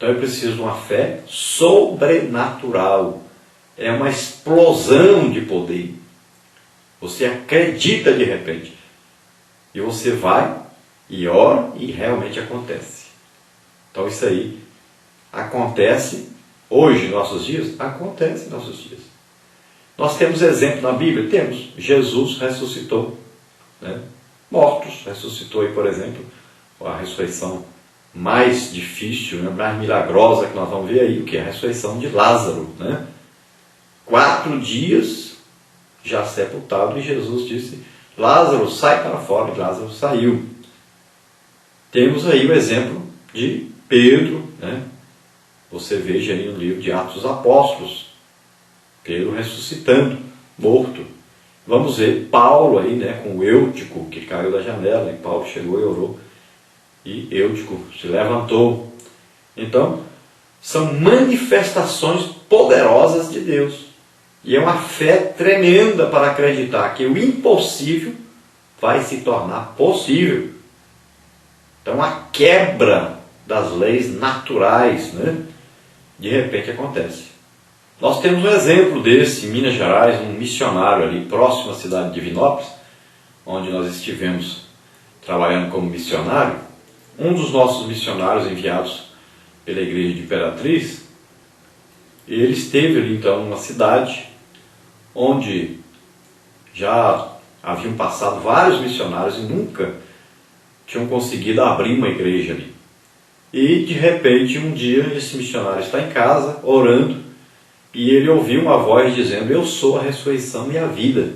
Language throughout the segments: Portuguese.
Então é preciso uma fé sobrenatural. É uma explosão de poder. Você acredita de repente. E você vai e ora e realmente acontece. Então isso aí acontece hoje, em nossos dias? Acontece em nossos dias. Nós temos exemplo na Bíblia? Temos. Jesus ressuscitou, né? Mortos. Ressuscitou aí, por exemplo, a ressurreição mais difícil, né? Mais milagrosa que nós vamos ver aí, o que é a ressurreição de Lázaro, né? 4 dias já sepultado, e Jesus disse: Lázaro, sai para fora. E Lázaro saiu. Temos aí o exemplo de Pedro, né? Você veja aí no livro de Atos dos Apóstolos, Pedro ressuscitando, morto. Vamos ver Paulo aí, né, com o Eutico, que caiu da janela, e Paulo chegou e orou, e Eutico se levantou. Então, são manifestações poderosas de Deus. E é uma fé tremenda para acreditar que o impossível vai se tornar possível. Então, a quebra das leis naturais, né, de repente acontece. Nós temos um exemplo desse em Minas Gerais, um missionário ali próximo à cidade de Divinópolis, onde nós estivemos trabalhando como missionário. Um dos nossos missionários enviados pela igreja de Imperatriz, ele esteve ali então numa cidade onde já haviam passado vários missionários e nunca tinham conseguido abrir uma igreja ali. E de repente um dia esse missionário está em casa orando, e ele ouviu uma voz dizendo: eu sou a ressurreição e a vida.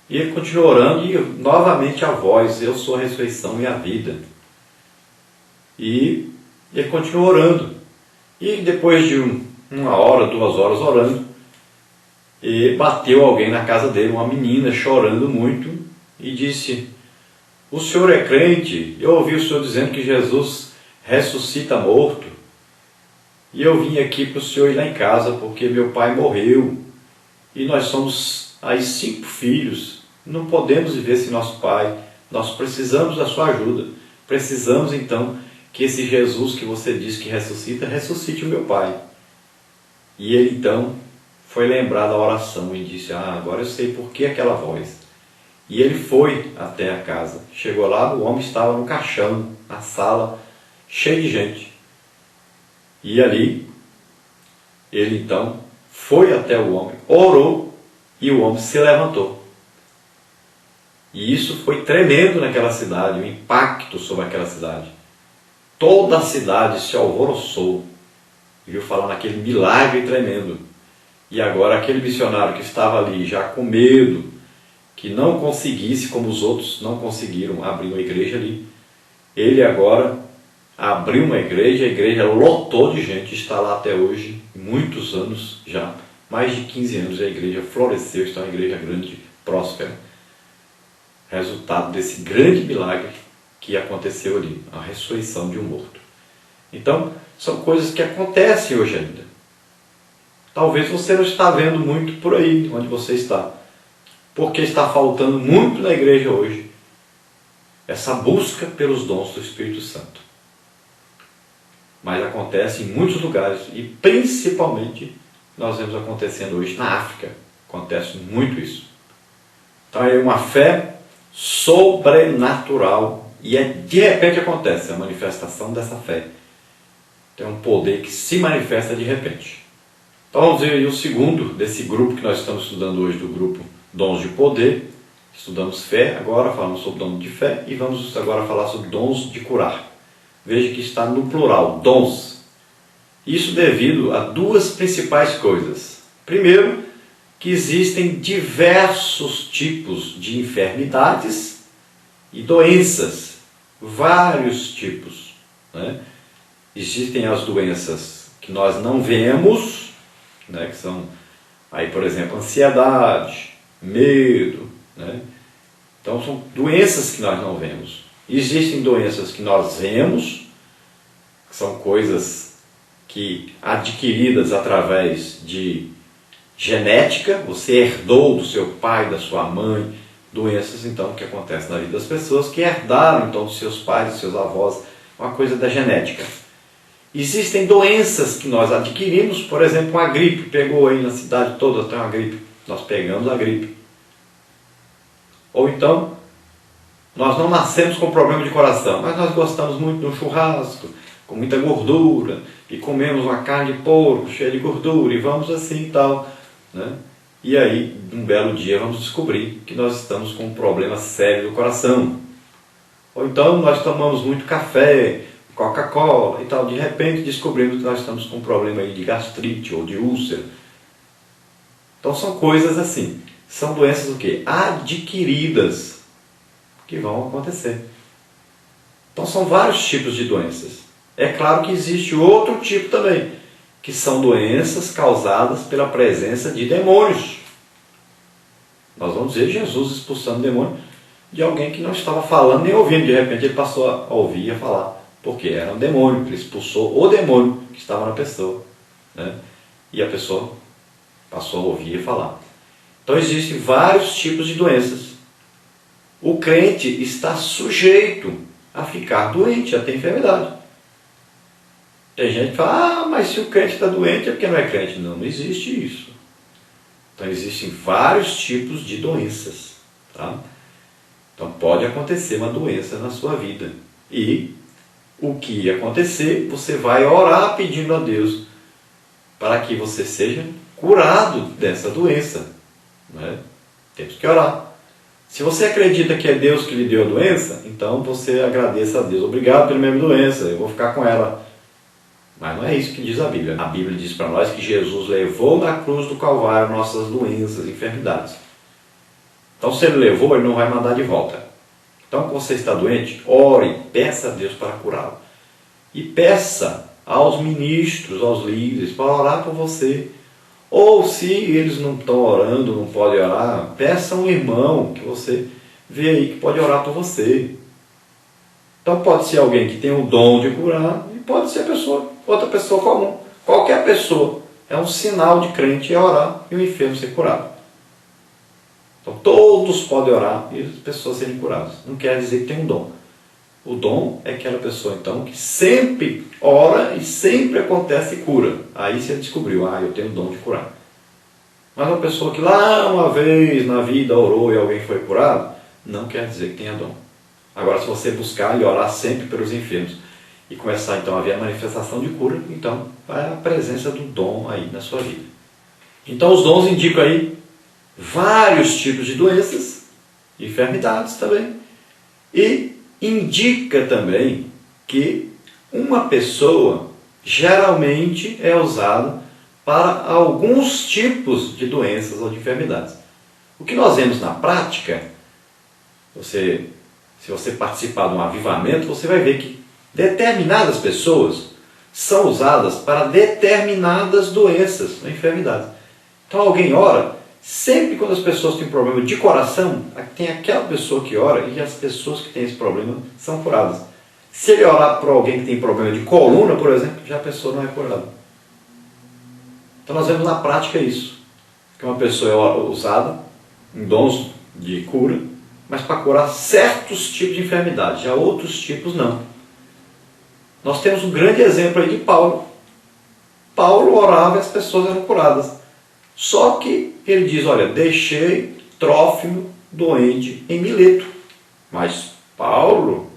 E ele continuou orando, e novamente a voz: eu sou a ressurreição e a vida. E ele continuou orando. E depois de 1 hora, 2 horas orando, e bateu alguém na casa dele, uma menina chorando muito, e disse: o senhor é crente? Eu ouvi o senhor dizendo que Jesus ressuscita morto. E eu vim aqui para o senhor ir lá em casa, porque meu pai morreu. E nós somos aí 5 filhos. Não podemos viver sem nosso pai. Nós precisamos da sua ajuda. Precisamos então que esse Jesus que você diz que ressuscita, ressuscite o meu pai. E ele então foi lembrar da oração e disse: agora eu sei por que aquela voz. E ele foi até a casa. Chegou lá, o homem estava no caixão, na sala, cheio de gente. E ali, ele então foi até o homem, orou, e o homem se levantou. E isso foi tremendo naquela cidade, o impacto sobre aquela cidade. Toda a cidade se alvoroçou, viu falar naquele milagre tremendo. E agora aquele missionário que estava ali já com medo, que não conseguisse, como os outros não conseguiram abrir uma igreja ali, ele agora abriu uma igreja, a igreja lotou de gente, está lá até hoje, muitos anos já, mais de 15 anos, a igreja floresceu, está uma igreja grande, próspera. Resultado desse grande milagre que aconteceu ali, a ressurreição de um morto. Então, são coisas que acontecem hoje ainda. Talvez você não está vendo muito por aí, onde você está, porque está faltando muito na igreja hoje essa busca pelos dons do Espírito Santo. Mas acontece em muitos lugares, e principalmente nós vemos acontecendo hoje na África. Acontece muito isso. Então é uma fé sobrenatural, e de repente acontece a manifestação dessa fé. Tem um poder que se manifesta de repente. Então vamos ver aí o segundo desse grupo que nós estamos estudando hoje, do grupo Dons de Poder. Estudamos fé, agora falamos sobre dons de fé, e vamos agora falar sobre dons de curar. Veja que está no plural, dons. Isso devido a 2 principais coisas. Primeiro, que existem diversos tipos de enfermidades e doenças. Vários tipos, né? Existem as doenças que nós não vemos, né? Que são, aí, por exemplo, ansiedade, medo, né? Então são doenças que nós não vemos. Existem doenças que nós vemos, que são coisas que adquiridas através de genética, você herdou do seu pai, da sua mãe, doenças então que acontecem na vida das pessoas, que herdaram então dos seus pais, dos seus avós, uma coisa da genética. Existem doenças que nós adquirimos, por exemplo, a gripe. Pegou aí na cidade toda, tem uma gripe. Nós pegamos a gripe. Ou então, nós não nascemos com problema de coração, mas nós gostamos muito de um churrasco, com muita gordura, e comemos uma carne de porco cheia de gordura, e vamos assim e tal, né? E aí, um belo dia, vamos descobrir que nós estamos com um problema sério do coração. Ou então, nós tomamos muito café, Coca-Cola e tal, de repente descobrimos que nós estamos com um problema aí de gastrite ou de úlcera. Então, são coisas assim, são doenças o quê? Adquiridas, que vão acontecer. Então, são vários tipos de doenças. É claro que existe outro tipo também, que são doenças causadas pela presença de demônios. Nós vamos ver Jesus expulsando demônio de alguém que não estava falando nem ouvindo. De repente ele passou a ouvir e a falar, porque era um demônio, ele expulsou o demônio que estava na pessoa, né? E a pessoa passou a ouvir e a falar. Então existem vários tipos de doenças. O crente está sujeito a ficar doente, a ter enfermidade. Tem gente que fala, mas se o crente está doente é porque não é crente. Não, não existe isso. Então existem vários tipos de doenças, tá? Então pode acontecer uma doença na sua vida. E o que acontecer, você vai orar pedindo a Deus para que você seja curado dessa doença, né? Temos que orar. Se você acredita que é Deus que lhe deu a doença, então você agradeça a Deus. Obrigado pela minha doença, eu vou ficar com ela. Mas não é isso que diz a Bíblia. A Bíblia diz para nós que Jesus levou na cruz do Calvário nossas doenças, enfermidades. Então se ele levou, ele não vai mandar de volta. Então quando você está doente, ore, peça a Deus para curá-lo. E peça aos ministros, aos líderes, para orar por você. Ou se eles não estão orando, não podem orar, peça a um irmão que você vê aí que pode orar por você. Então pode ser alguém que tem o dom de curar, e pode ser outra pessoa comum. Qualquer pessoa. É um sinal de crente orar e o enfermo ser curado. Então todos podem orar e as pessoas serem curadas. Não quer dizer que tem um dom. O dom é aquela pessoa então que sempre ora e sempre acontece cura. Aí você descobriu, eu tenho o dom de curar. Mas uma pessoa que lá uma vez na vida orou e alguém foi curado, não quer dizer que tenha dom. Agora se você buscar e orar sempre pelos enfermos e começar então a ver a manifestação de cura, então vai a presença do dom aí na sua vida. Então os dons indicam aí vários tipos de doenças, enfermidades também, e indica também que uma pessoa geralmente é usada para alguns tipos de doenças ou de enfermidades. O que nós vemos na prática, se você participar de um avivamento, você vai ver que determinadas pessoas são usadas para determinadas doenças ou enfermidades. Então alguém ora, sempre quando as pessoas têm problema de coração, tem aquela pessoa que ora e as pessoas que têm esse problema são curadas. Se ele orar por alguém que tem problema de coluna, por exemplo, já a pessoa não é curada. Então nós vemos na prática isso, que uma pessoa é usada em dons de cura, mas para curar certos tipos de enfermidade, já outros tipos não. Nós temos um grande exemplo aí de Paulo. Paulo orava e as pessoas eram curadas. Só que ele diz, olha, deixei Trófimo doente em Mileto. Mas Paulo,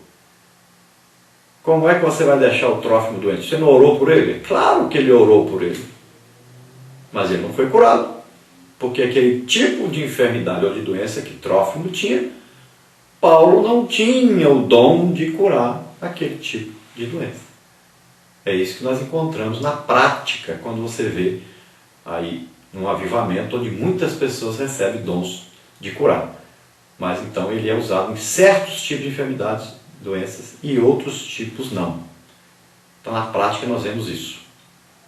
como é que você vai deixar o Trófimo doente? Você não orou por ele? Claro que ele orou por ele. Mas ele não foi curado. Porque aquele tipo de enfermidade ou de doença que Trófimo tinha, Paulo não tinha o dom de curar aquele tipo de doença. É isso que nós encontramos na prática, quando você vê aí num avivamento onde muitas pessoas recebem dons de curar. Mas então ele é usado em certos tipos de enfermidades, doenças, e outros tipos não. Então na prática nós vemos isso.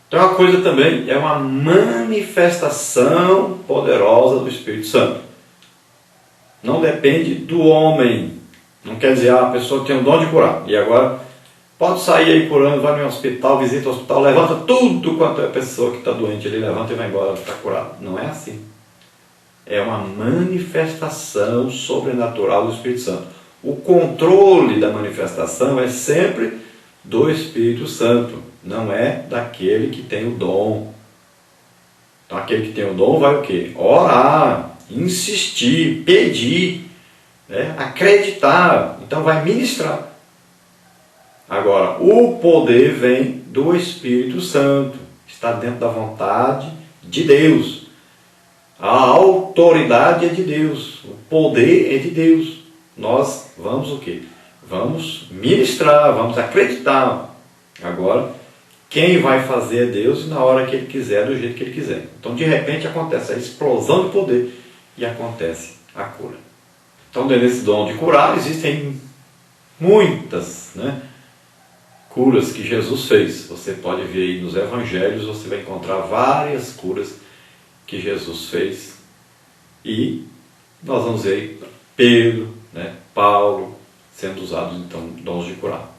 Então uma coisa também é uma manifestação poderosa do Espírito Santo. Não depende do homem. Não quer dizer, a pessoa tem o dom de curar. E agora pode sair aí curando, vai no hospital, visita o hospital, levanta tudo quanto é pessoa que está doente. Ele levanta e vai embora, está curado. Não é assim. É uma manifestação sobrenatural do Espírito Santo. O controle da manifestação é sempre do Espírito Santo. não é daquele que tem o dom. Então aquele que tem o dom vai o quê? Orar, insistir, pedir, né? Acreditar, então vai ministrar. Agora, o poder vem do Espírito Santo, está dentro da vontade de Deus. A autoridade é de Deus, o poder é de Deus. Nós vamos o quê? Vamos ministrar, vamos acreditar. Agora, quem vai fazer é Deus, e na hora que Ele quiser, do jeito que Ele quiser. Então, de repente, acontece a explosão de poder e acontece a cura. Então, dentro desse dom de curar, existem muitas, curas que Jesus fez. Você pode ver aí nos evangelhos, você vai encontrar várias curas que Jesus fez. E nós vamos ver aí Pedro, Paulo, sendo usados então dons de curar.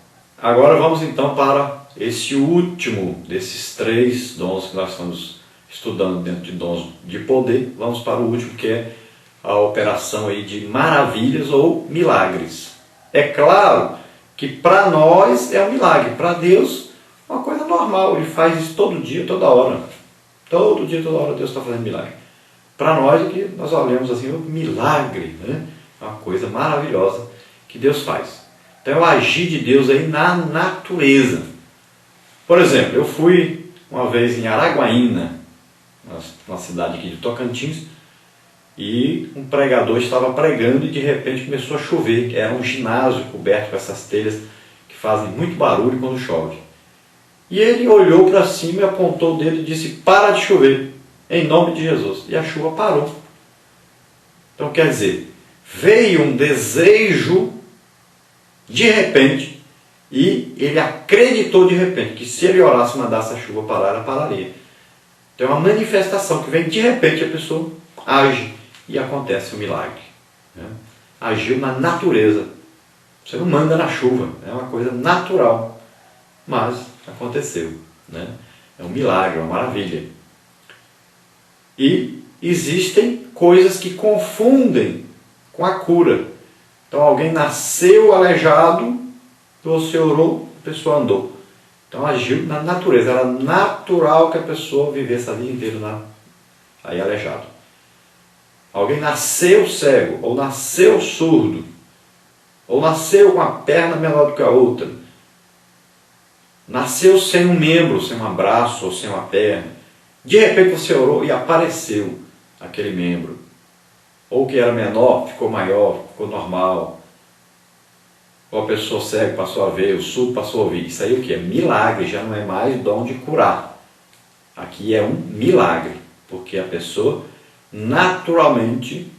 Agora vamos então para esse último desses 3 dons que nós estamos estudando dentro de dons de poder. Vamos para o último, que é a operação aí de maravilhas ou milagres. É claro que para nós é um milagre, para Deus é uma coisa normal, Ele faz isso todo dia, toda hora. Todo dia, toda hora Deus está fazendo milagre. Para nós é que nós olhamos assim, um milagre, é uma coisa maravilhosa que Deus faz. Então é o agir de Deus aí na natureza. Por exemplo, eu fui uma vez em Araguaína, uma cidade aqui de Tocantins, e um pregador estava pregando e de repente começou a chover. Era um ginásio coberto com essas telhas que fazem muito barulho quando chove. E ele olhou para cima e apontou o dedo e disse: para de chover, em nome de Jesus. E a chuva parou. Então quer dizer, veio um desejo de repente, e ele acreditou de repente que se ele orasse e mandasse a chuva parar, ela pararia. Então é uma manifestação que vem de repente, a pessoa age e acontece o milagre. Agiu na natureza. Você não manda na chuva, é uma coisa natural, mas aconteceu. É um milagre, uma maravilha. E existem coisas que confundem com a cura. Então alguém nasceu aleijado, você orou, a pessoa andou. Então agiu na natureza, era natural que a pessoa vivesse a vida inteira aí aleijado. Alguém nasceu cego, ou nasceu surdo, ou nasceu com a perna menor do que a outra, nasceu sem um membro, sem um braço ou sem uma perna. De repente você orou e apareceu aquele membro. Ou que era menor, ficou maior, ficou normal. Ou a pessoa cega passou a ver, o surdo passou a ouvir. Isso aí o que? É milagre, já não é mais dom de curar. Aqui é um milagre, porque a pessoa naturalmente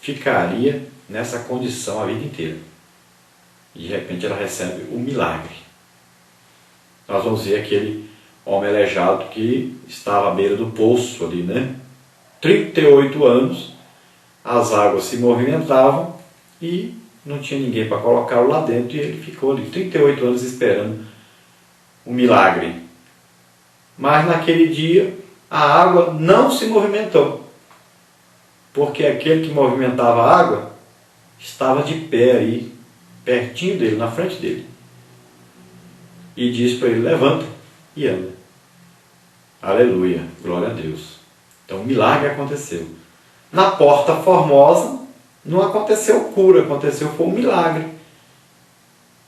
ficaria nessa condição a vida inteira. E de repente ela recebe o milagre. Nós vamos ver aquele homem aleijado que estava à beira do poço ali, 38 anos, as águas se movimentavam e não tinha ninguém para colocá-lo lá dentro, e ele ficou ali 38 anos esperando o milagre. Mas naquele dia a água não se movimentou, porque aquele que movimentava a água estava de pé aí, pertinho dele, na frente dele, e disse para ele: levanta e anda. Aleluia, glória a Deus. Então o milagre aconteceu. Na Porta Formosa não aconteceu cura, aconteceu foi um milagre.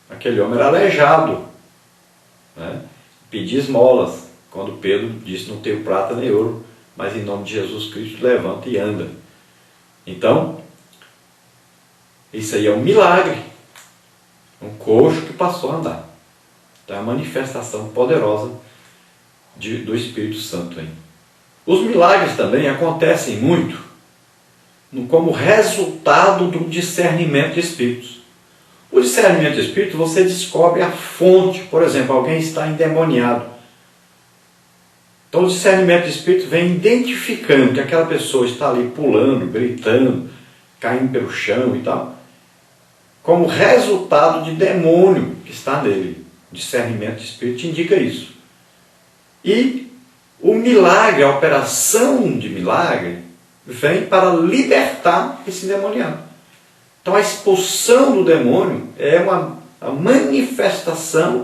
Aquele homem era aleijado, pedia esmolas, quando Pedro disse: não tenho prata nem ouro, mas em nome de Jesus Cristo levanta e anda. Então isso aí é um milagre, um coxo que passou a andar. Então é uma manifestação poderosa do Espírito Santo aí. Os milagres também acontecem muito como resultado do discernimento de espíritos. O discernimento de espírito, você descobre a fonte. Por exemplo, alguém está endemoniado. Então o discernimento de espírito vem identificando que aquela pessoa está ali pulando, gritando, caindo pelo chão e tal, como resultado de demônio que está nele. O discernimento de espírito indica isso. E o milagre, a operação de milagre, vem para libertar esse demoniado. Então a expulsão do demônio é uma manifestação